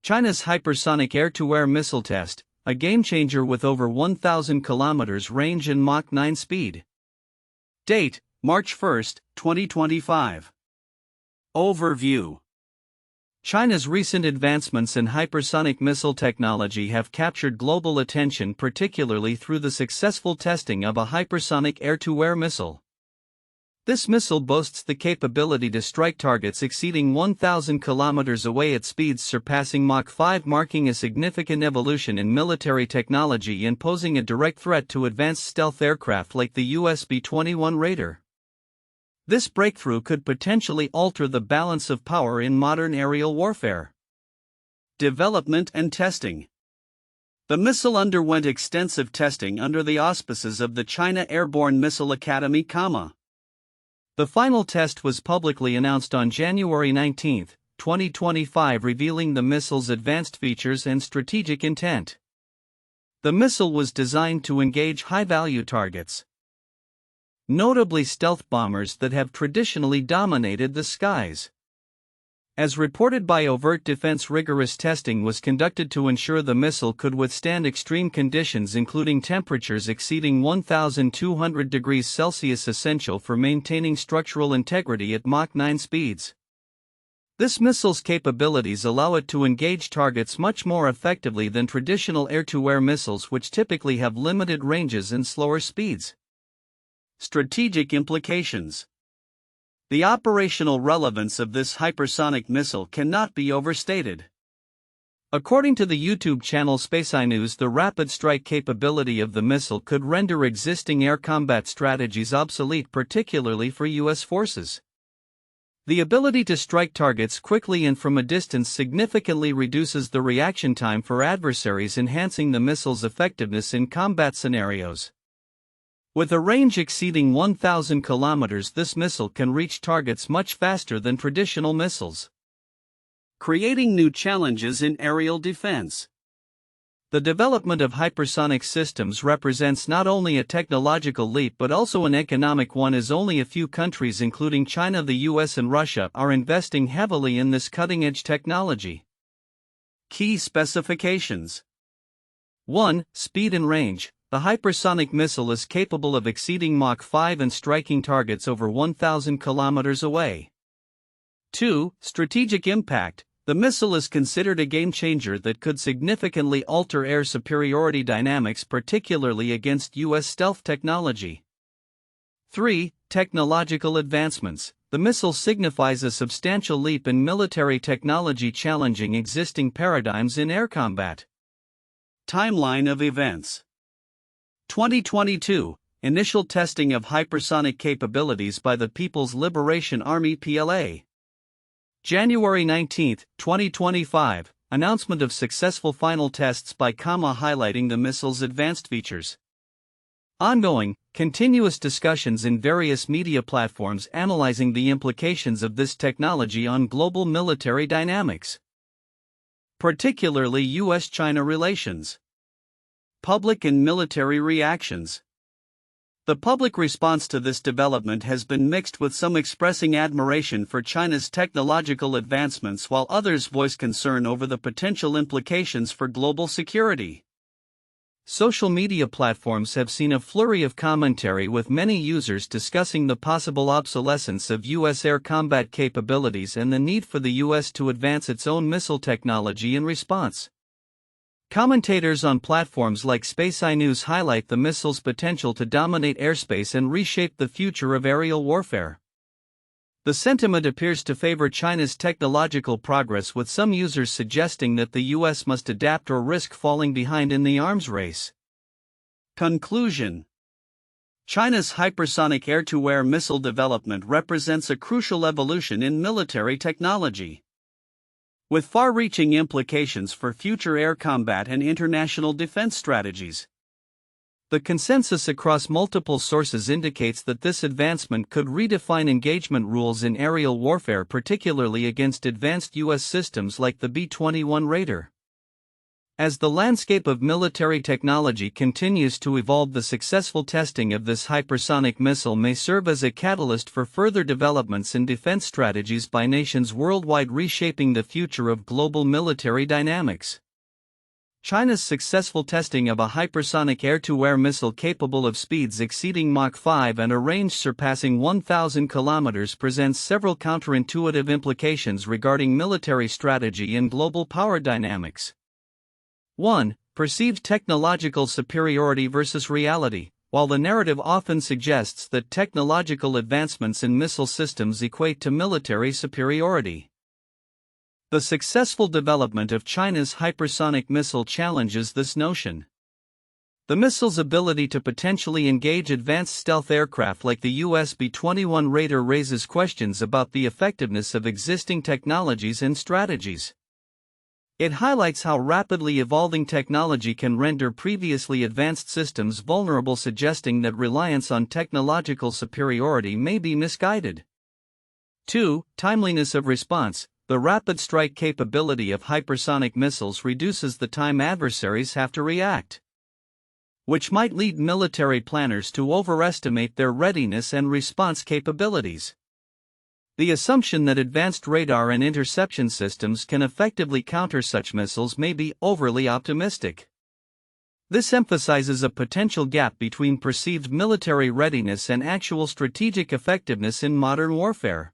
China's Hypersonic Air-to-Air Missile Test, a game-changer with over 1,000 kilometers range and Mach 9 speed. Date, March 1, 2025. Overview. China's recent advancements in hypersonic missile technology have captured global attention, particularly through the successful testing of a hypersonic air-to-air missile. This missile boasts the capability to strike targets exceeding 1,000 kilometers away at speeds surpassing Mach 5, marking a significant evolution in military technology and posing a direct threat to advanced stealth aircraft like the US B-21 Raider. This breakthrough could potentially alter the balance of power in modern aerial warfare. Development and testing. The missile underwent extensive testing under the auspices of the China Airborne Missile Academy CAMA. The final test was publicly announced on January 19, 2025, revealing the missile's advanced features and strategic intent. The missile was designed to engage high-value targets, notably stealth bombers that have traditionally dominated the skies. As reported by Overt Defense, rigorous testing was conducted to ensure the missile could withstand extreme conditions, including temperatures exceeding 1,200 degrees Celsius, essential for maintaining structural integrity at Mach 9 speeds. This missile's capabilities allow it to engage targets much more effectively than traditional air-to-air missiles, which typically have limited ranges and slower speeds. Strategic implications. The operational relevance of this hypersonic missile cannot be overstated. According to the YouTube channel SpaceINews, the rapid strike capability of the missile could render existing air combat strategies obsolete, particularly for U.S. forces. The ability to strike targets quickly and from a distance significantly reduces the reaction time for adversaries, enhancing the missile's effectiveness in combat scenarios. With a range exceeding 1,000 kilometers, this missile can reach targets much faster than traditional missiles, creating new challenges in aerial defense. The development of hypersonic systems represents not only a technological leap but also an economic one, as only a few countries, including China, the US, and Russia, are investing heavily in this cutting-edge technology. Key specifications. 1. Speed and range. The hypersonic missile is capable of exceeding Mach 5 and striking targets over 1,000 kilometers away. 2. Strategic impact. The missile is considered a game-changer that could significantly alter air superiority dynamics, particularly against U.S. stealth technology. 3. Technological advancements. The missile signifies a substantial leap in military technology, challenging existing paradigms in air combat. Timeline of events. 2022 – Initial testing of hypersonic capabilities by the People's Liberation Army (PLA). January 19, 2025 – Announcement of successful final tests by CAMA, highlighting the missile's advanced features. Ongoing, continuous discussions in various media platforms analyzing the implications of this technology on global military dynamics, particularly U.S.-China relations. Public and military reactions. The public response to this development has been mixed, with some expressing admiration for China's technological advancements while others voice concern over the potential implications for global security. Social media platforms have seen a flurry of commentary, with many users discussing the possible obsolescence of U.S. air combat capabilities and the need for the U.S. to advance its own missile technology in response. Commentators on platforms like SpaceINews highlight the missile's potential to dominate airspace and reshape the future of aerial warfare. The sentiment appears to favor China's technological progress, with some users suggesting that the U.S. must adapt or risk falling behind in the arms race. Conclusion. China's hypersonic air-to-air missile development represents a crucial evolution in military technology, with far-reaching implications for future air combat and international defense strategies. The consensus across multiple sources indicates that this advancement could redefine engagement rules in aerial warfare, particularly against advanced U.S. systems like the B-21 Raider. As the landscape of military technology continues to evolve, the successful testing of this hypersonic missile may serve as a catalyst for further developments in defense strategies by nations worldwide, reshaping the future of global military dynamics. China's successful testing of a hypersonic air-to-air missile capable of speeds exceeding Mach 5 and a range surpassing 1,000 kilometers presents several counterintuitive implications regarding military strategy and global power dynamics. 1. Perceived technological superiority versus reality. While the narrative often suggests that technological advancements in missile systems equate to military superiority, the successful development of China's hypersonic missile challenges this notion. The missile's ability to potentially engage advanced stealth aircraft like the US B-21 Raider raises questions about the effectiveness of existing technologies and strategies. It highlights how rapidly evolving technology can render previously advanced systems vulnerable, suggesting that reliance on technological superiority may be misguided. 2. Timeliness of response. The rapid strike capability of hypersonic missiles reduces the time adversaries have to react, which might lead military planners to overestimate their readiness and response capabilities. The assumption that advanced radar and interception systems can effectively counter such missiles may be overly optimistic. This emphasizes a potential gap between perceived military readiness and actual strategic effectiveness in modern warfare.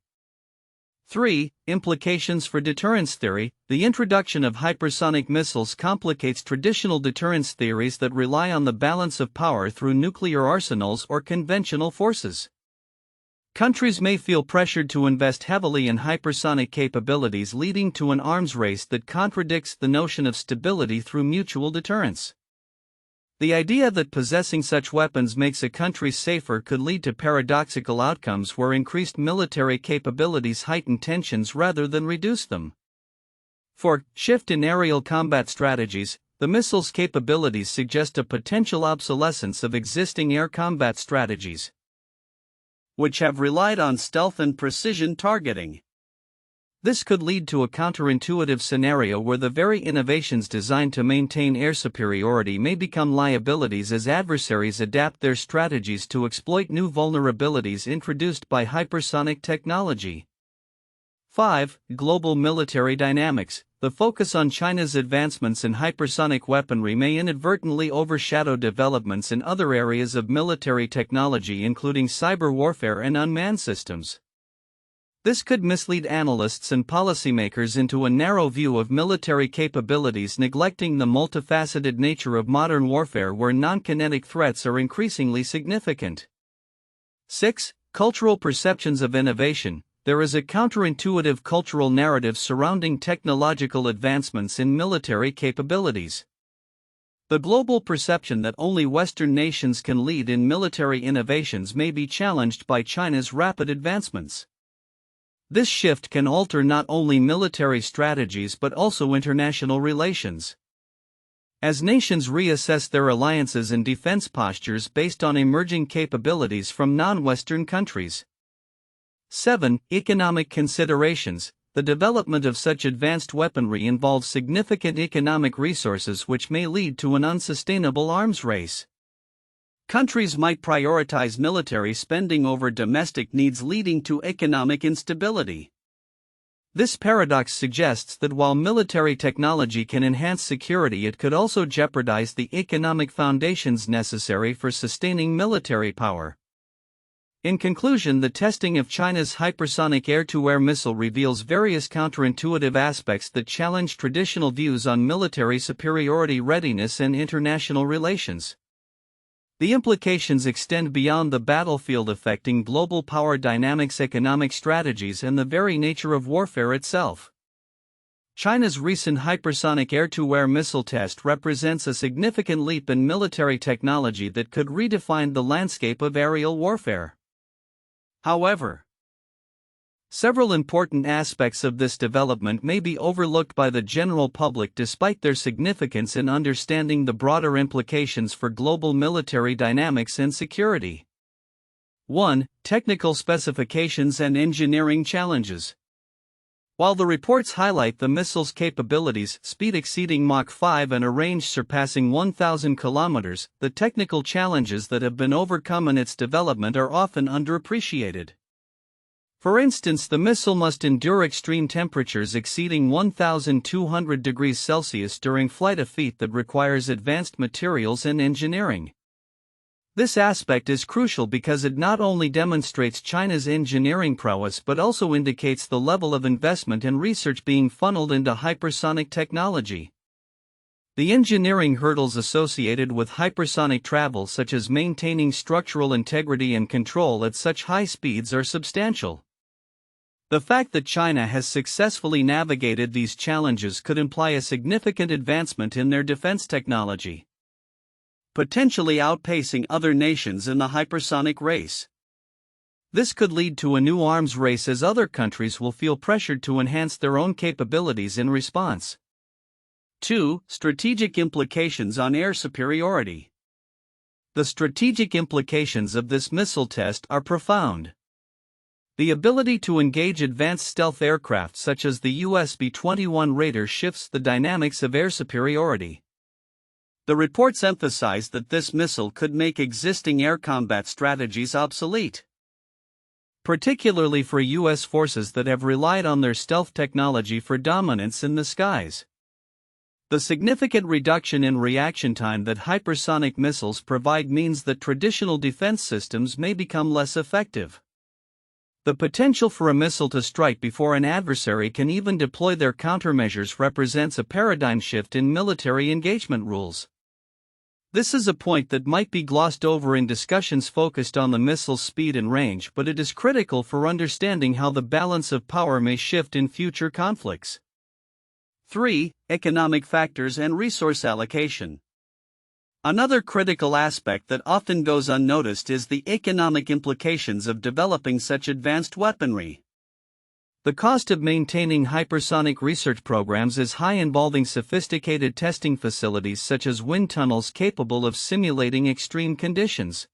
3. Implications for deterrence theory. The introduction of hypersonic missiles complicates traditional deterrence theories that rely on the balance of power through nuclear arsenals or conventional forces. Countries may feel pressured to invest heavily in hypersonic capabilities, leading to an arms race that contradicts the notion of stability through mutual deterrence. The idea that possessing such weapons makes a country safer could lead to paradoxical outcomes where increased military capabilities heighten tensions rather than reduce them. 4. Shift in aerial combat strategies. The missile's capabilities suggest a potential obsolescence of existing air combat strategies, which have relied on stealth and precision targeting. This could lead to a counterintuitive scenario where the very innovations designed to maintain air superiority may become liabilities as adversaries adapt their strategies to exploit new vulnerabilities introduced by hypersonic technology. 5. Global military dynamics. The focus on China's advancements in hypersonic weaponry may inadvertently overshadow developments in other areas of military technology, including cyber warfare and unmanned systems. This could mislead analysts and policymakers into a narrow view of military capabilities, neglecting the multifaceted nature of modern warfare where non-kinetic threats are increasingly significant. 6. Cultural perceptions of innovation. There is a counterintuitive cultural narrative surrounding technological advancements in military capabilities. The global perception that only Western nations can lead in military innovations may be challenged by China's rapid advancements. This shift can alter not only military strategies but also international relations. As nations reassess their alliances and defense postures based on emerging capabilities from non-Western countries. 7. Economic considerations. The development of such advanced weaponry involves significant economic resources, which may lead to an unsustainable arms race. Countries might prioritize military spending over domestic needs, leading to economic instability. This paradox suggests that while military technology can enhance security, it could also jeopardize the economic foundations necessary for sustaining military power. In conclusion, the testing of China's hypersonic air-to-air missile reveals various counterintuitive aspects that challenge traditional views on military superiority, readiness, and international relations. The implications extend beyond the battlefield, affecting global power dynamics, economic strategies, and the very nature of warfare itself. China's recent hypersonic air-to-air missile test represents a significant leap in military technology that could redefine the landscape of aerial warfare. However, several important aspects of this development may be overlooked by the general public despite their significance in understanding the broader implications for global military dynamics and security. 1. Technical specifications and engineering challenges. While the reports highlight the missile's capabilities, speed exceeding Mach 5 and a range surpassing 1,000 kilometers, the technical challenges that have been overcome in its development are often underappreciated. For instance, the missile must endure extreme temperatures exceeding 1,200 degrees Celsius during flight, a feat that requires advanced materials and engineering. This aspect is crucial because it not only demonstrates China's engineering prowess but also indicates the level of investment and research being funneled into hypersonic technology. The engineering hurdles associated with hypersonic travel, such as maintaining structural integrity and control at such high speeds, are substantial. The fact that China has successfully navigated these challenges could imply a significant advancement in their defense technology, potentially outpacing other nations in the hypersonic race. This could lead to a new arms race as other countries will feel pressured to enhance their own capabilities in response. 2. Strategic implications on air superiority. The strategic implications of this missile test are profound. The ability to engage advanced stealth aircraft such as the US B-21 Raider shifts the dynamics of air superiority. The reports emphasize that this missile could make existing air combat strategies obsolete, particularly for U.S. forces that have relied on their stealth technology for dominance in the skies. The significant reduction in reaction time that hypersonic missiles provide means that traditional defense systems may become less effective. The potential for a missile to strike before an adversary can even deploy their countermeasures represents a paradigm shift in military engagement rules. This is a point that might be glossed over in discussions focused on the missile's speed and range, but it is critical for understanding how the balance of power may shift in future conflicts. 3. Economic factors and resource allocation. Another critical aspect that often goes unnoticed is the economic implications of developing such advanced weaponry. The cost of maintaining hypersonic research programs is high, involving sophisticated testing facilities such as wind tunnels capable of simulating extreme conditions.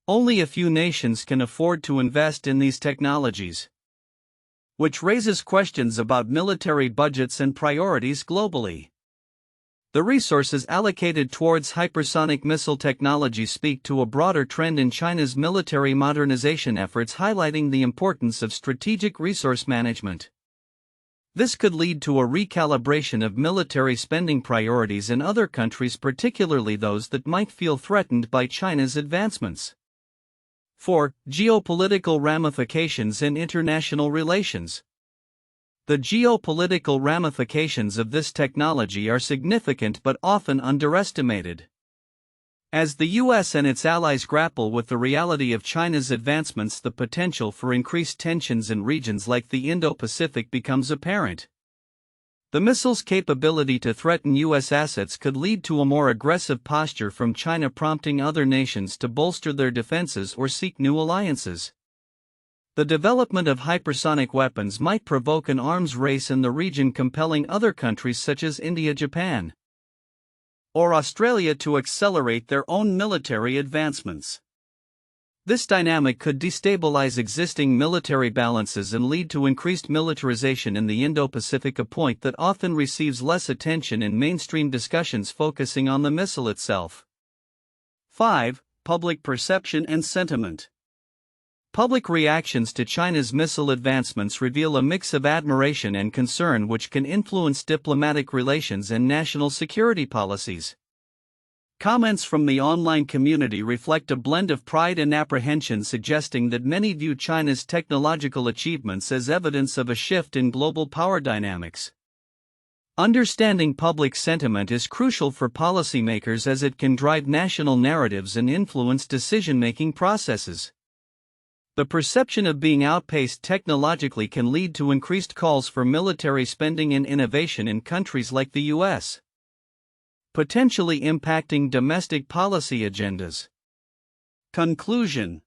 Only a few nations can afford to invest in these technologies, which raises questions about military budgets and priorities globally. The resources allocated towards hypersonic missile technology speak to a broader trend in China's military modernization efforts, highlighting the importance of strategic resource management. This could lead to a recalibration of military spending priorities in other countries, particularly those that might feel threatened by China's advancements. 4. Geopolitical ramifications and international relations. The geopolitical ramifications of this technology are significant but often underestimated. As the US and its allies grapple with the reality of China's advancements, the potential for increased tensions in regions like the Indo-Pacific becomes apparent. The missile's capability to threaten US assets could lead to a more aggressive posture from China, prompting other nations to bolster their defenses or seek new alliances. The development of hypersonic weapons might provoke an arms race in the region, compelling other countries such as India, Japan, or Australia to accelerate their own military advancements. This dynamic could destabilize existing military balances and lead to increased militarization in the Indo-Pacific, a point that often receives less attention in mainstream discussions focusing on the missile itself. 5. Public perception and sentiment. Public reactions to China's missile advancements reveal a mix of admiration and concern, which can influence diplomatic relations and national security policies. Comments from the online community reflect a blend of pride and apprehension, suggesting that many view China's technological achievements as evidence of a shift in global power dynamics. Understanding public sentiment is crucial for policymakers, as it can drive national narratives and influence decision-making processes. The perception of being outpaced technologically can lead to increased calls for military spending and innovation in countries like the US, potentially impacting domestic policy agendas. Conclusion.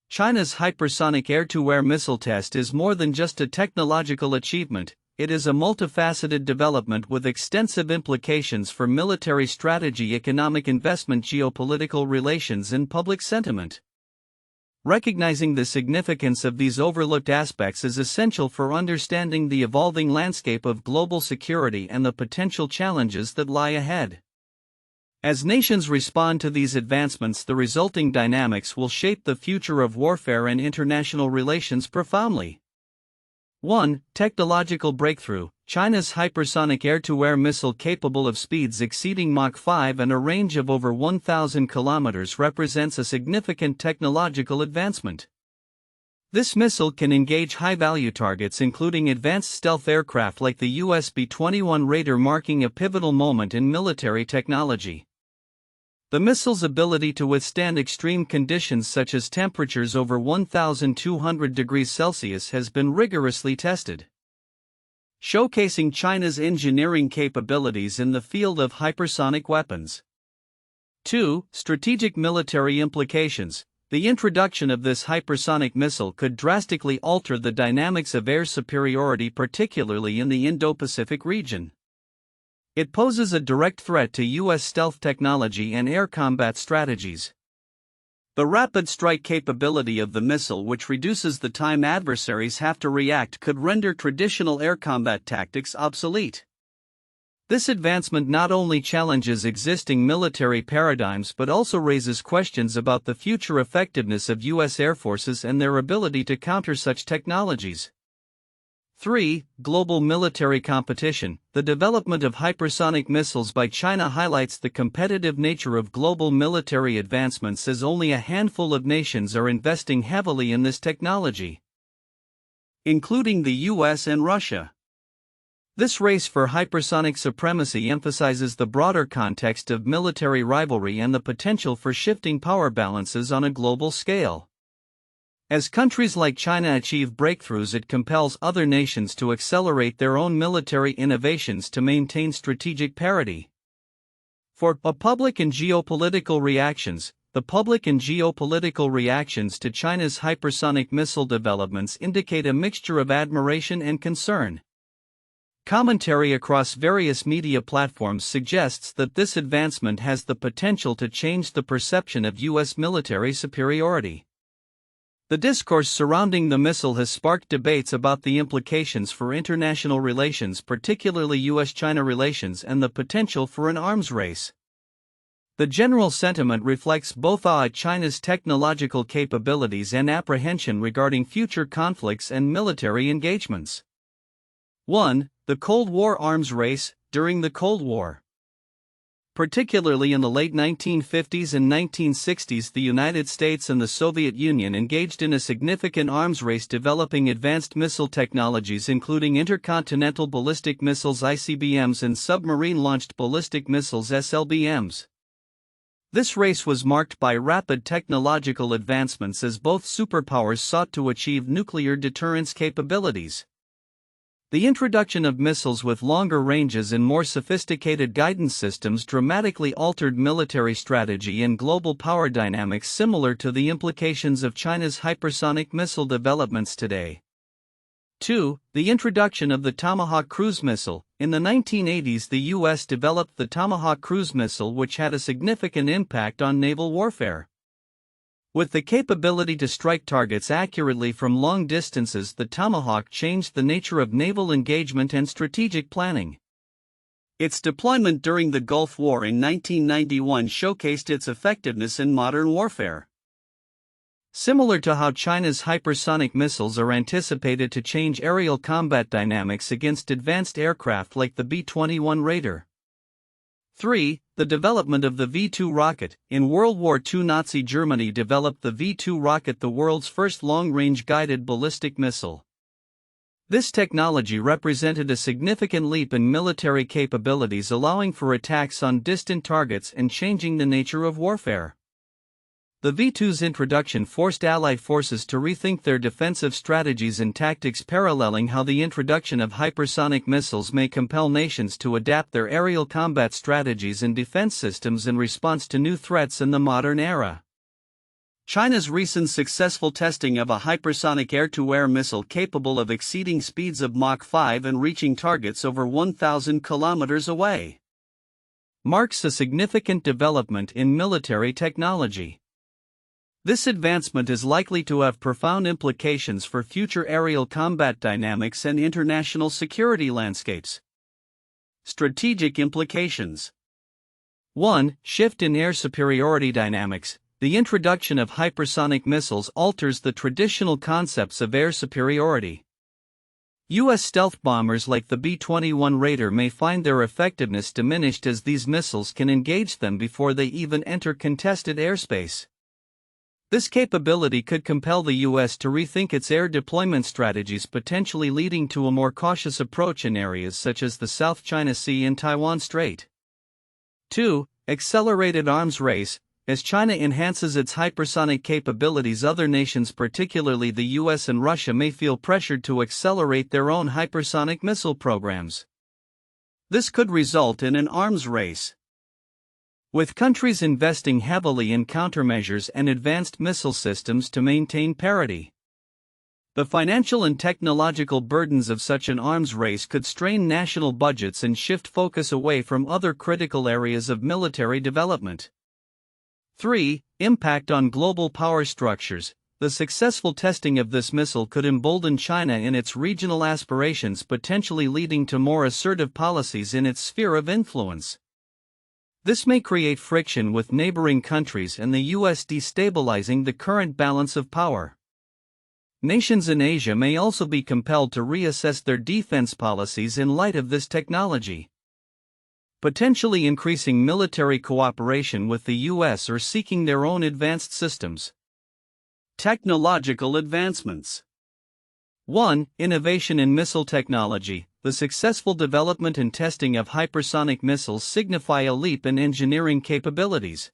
China's Hypersonic Air-to-Air Missile Test is more than just a technological achievement. It is a multifaceted development with extensive implications for military strategy, economic investment, geopolitical relations, and public sentiment. Recognizing the significance of these overlooked aspects is essential for understanding the evolving landscape of global security and the potential challenges that lie ahead. As nations respond to these advancements, the resulting dynamics will shape the future of warfare and international relations profoundly. 1. Technological breakthrough. China's hypersonic air-to-air missile capable of speeds exceeding Mach 5 and a range of over 1,000 kilometers represents a significant technological advancement. This missile can engage high-value targets including advanced stealth aircraft like the US B-21 Raider, marking a pivotal moment in military technology. The missile's ability to withstand extreme conditions such as temperatures over 1,200 degrees Celsius has been rigorously tested, showcasing China's engineering capabilities in the field of hypersonic weapons. 2. Strategic military implications. The introduction of this hypersonic missile could drastically alter the dynamics of air superiority, particularly in the Indo-Pacific region. It poses a direct threat to U.S. stealth technology and air combat strategies. The rapid strike capability of the missile, which reduces the time adversaries have to react, could render traditional air combat tactics obsolete. This advancement not only challenges existing military paradigms but also raises questions about the future effectiveness of U.S. air forces and their ability to counter such technologies. 3. Global military competition. The development of hypersonic missiles by China highlights the competitive nature of global military advancements, as only a handful of nations are investing heavily in this technology, including the US and Russia. This race for hypersonic supremacy emphasizes the broader context of military rivalry and the potential for shifting power balances on a global scale. As countries like China achieve breakthroughs, it compels other nations to accelerate their own military innovations to maintain strategic parity. 4. Public and geopolitical reactions. The public and geopolitical reactions to China's hypersonic missile developments indicate a mixture of admiration and concern. Commentary across various media platforms suggests that this advancement has the potential to change the perception of U.S. military superiority. The discourse surrounding the missile has sparked debates about the implications for international relations, particularly U.S.-China relations, and the potential for an arms race. The general sentiment reflects both awe at China's technological capabilities and apprehension regarding future conflicts and military engagements. 1. The Cold War arms race. During the Cold War, particularly in the late 1950s and 1960s, the United States and the Soviet Union engaged in a significant arms race, developing advanced missile technologies including intercontinental ballistic missiles (ICBMs) and submarine-launched ballistic missiles (SLBMs). This race was marked by rapid technological advancements as both superpowers sought to achieve nuclear deterrence capabilities. The introduction of missiles with longer ranges and more sophisticated guidance systems dramatically altered military strategy and global power dynamics, similar to the implications of China's hypersonic missile developments today. 2. The introduction of the Tomahawk cruise missile. In the 1980s, the U.S. developed the Tomahawk cruise missile, which had a significant impact on naval warfare. With the capability to strike targets accurately from long distances, the Tomahawk changed the nature of naval engagement and strategic planning. Its deployment during the Gulf War in 1991 showcased its effectiveness in modern warfare. Similar to how China's hypersonic missiles are anticipated to change aerial combat dynamics against advanced aircraft like the B-21 Raider. 3. The development of the V-2 rocket. In World War II, Nazi Germany developed the V-2 rocket, the world's first long-range guided ballistic missile. This technology represented a significant leap in military capabilities, allowing for attacks on distant targets and changing the nature of warfare. The V-2's introduction forced Allied forces to rethink their defensive strategies and tactics, paralleling how the introduction of hypersonic missiles may compel nations to adapt their aerial combat strategies and defense systems in response to new threats in the modern era. China's recent successful testing of a hypersonic air-to-air missile capable of exceeding speeds of Mach 5 and reaching targets over 1,000 kilometers away marks a significant development in military technology. This advancement is likely to have profound implications for future aerial combat dynamics and international security landscapes. Strategic implications. 1. Shift in air superiority dynamics. The introduction of hypersonic missiles alters the traditional concepts of air superiority. U.S. stealth bombers like the B-21 Raider may find their effectiveness diminished as these missiles can engage them before they even enter contested airspace. This capability could compel the U.S. to rethink its air deployment strategies, potentially leading to a more cautious approach in areas such as the South China Sea and Taiwan Strait. 2. Accelerated arms race. As China enhances its hypersonic capabilities, other nations, particularly the US and Russia, may feel pressured to accelerate their own hypersonic missile programs. This could result in an arms race, with countries investing heavily in countermeasures and advanced missile systems to maintain parity. The financial and technological burdens of such an arms race could strain national budgets and shift focus away from other critical areas of military development. 3. Impact on global power structures. The successful testing of this missile could embolden China in its regional aspirations, potentially leading to more assertive policies in its sphere of influence. This may create friction with neighboring countries and the U.S., destabilizing the current balance of power. Nations in Asia may also be compelled to reassess their defense policies in light of this technology, potentially increasing military cooperation with the U.S. or seeking their own advanced systems. Technological advancements. 1. Innovation in missile technology. The successful development and testing of hypersonic missiles signify a leap in engineering capabilities.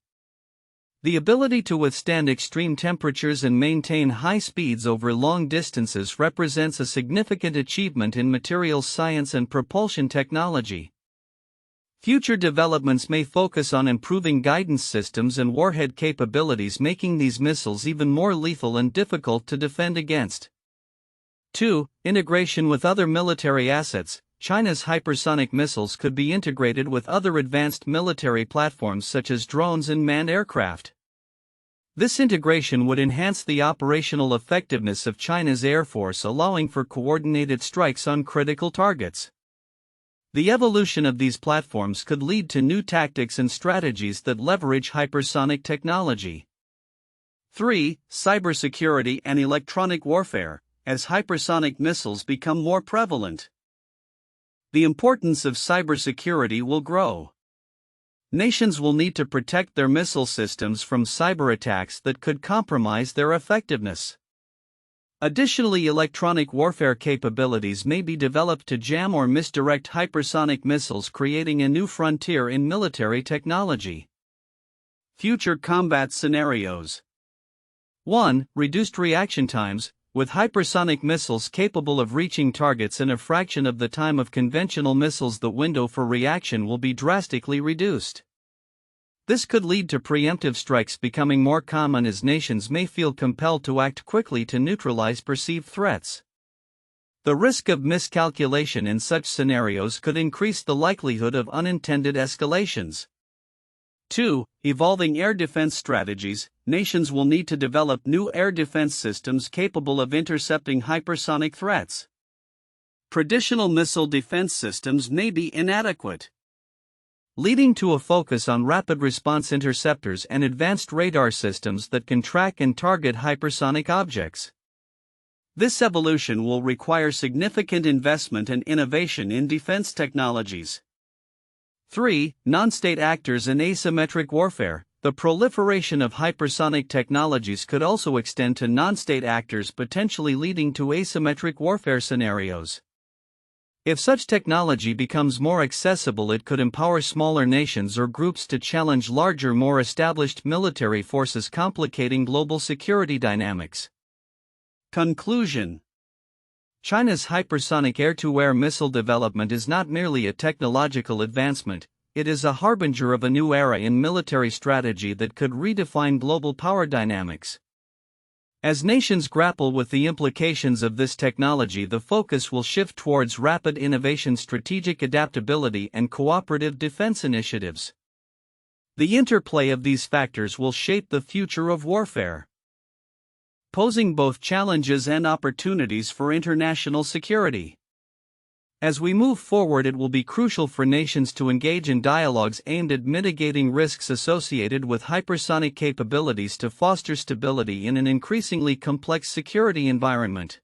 The ability to withstand extreme temperatures and maintain high speeds over long distances represents a significant achievement in materials science and propulsion technology. Future developments may focus on improving guidance systems and warhead capabilities, making these missiles even more lethal and difficult to defend against. 2. Integration with other military assets. China's hypersonic missiles could be integrated with other advanced military platforms such as drones and manned aircraft. This integration would enhance the operational effectiveness of China's Air Force, allowing for coordinated strikes on critical targets. The evolution of these platforms could lead to new tactics and strategies that leverage hypersonic technology. 3. Cybersecurity and electronic warfare. As hypersonic missiles become more prevalent, the importance of cybersecurity will grow. Nations will need to protect their missile systems from cyber attacks that could compromise their effectiveness. Additionally, electronic warfare capabilities may be developed to jam or misdirect hypersonic missiles, creating a new frontier in military technology. Future combat scenarios. 1. Reduced reaction times. With hypersonic missiles capable of reaching targets in a fraction of the time of conventional missiles, the window for reaction will be drastically reduced. This could lead to preemptive strikes becoming more common, as nations may feel compelled to act quickly to neutralize perceived threats. The risk of miscalculation in such scenarios could increase the likelihood of unintended escalations. 2. Evolving air defense strategies. Nations will need to develop new air defense systems capable of intercepting hypersonic threats. Traditional missile defense systems may be inadequate, leading to a focus on rapid response interceptors and advanced radar systems that can track and target hypersonic objects. This evolution will require significant investment and innovation in defense technologies. 3. Non-state actors and asymmetric warfare. The proliferation of hypersonic technologies could also extend to non-state actors, potentially leading to asymmetric warfare scenarios. If such technology becomes more accessible, it could empower smaller nations or groups to challenge larger, more established military forces, complicating global security dynamics. Conclusion. China's hypersonic air-to-air missile development is not merely a technological advancement, it is a harbinger of a new era in military strategy that could redefine global power dynamics. As nations grapple with the implications of this technology, the focus will shift towards rapid innovation, strategic adaptability, and cooperative defense initiatives. The interplay of these factors will shape the future of warfare. posing both challenges and opportunities for international security. As we move forward, it will be crucial for nations to engage in dialogues aimed at mitigating risks associated with hypersonic capabilities to foster stability in an increasingly complex security environment.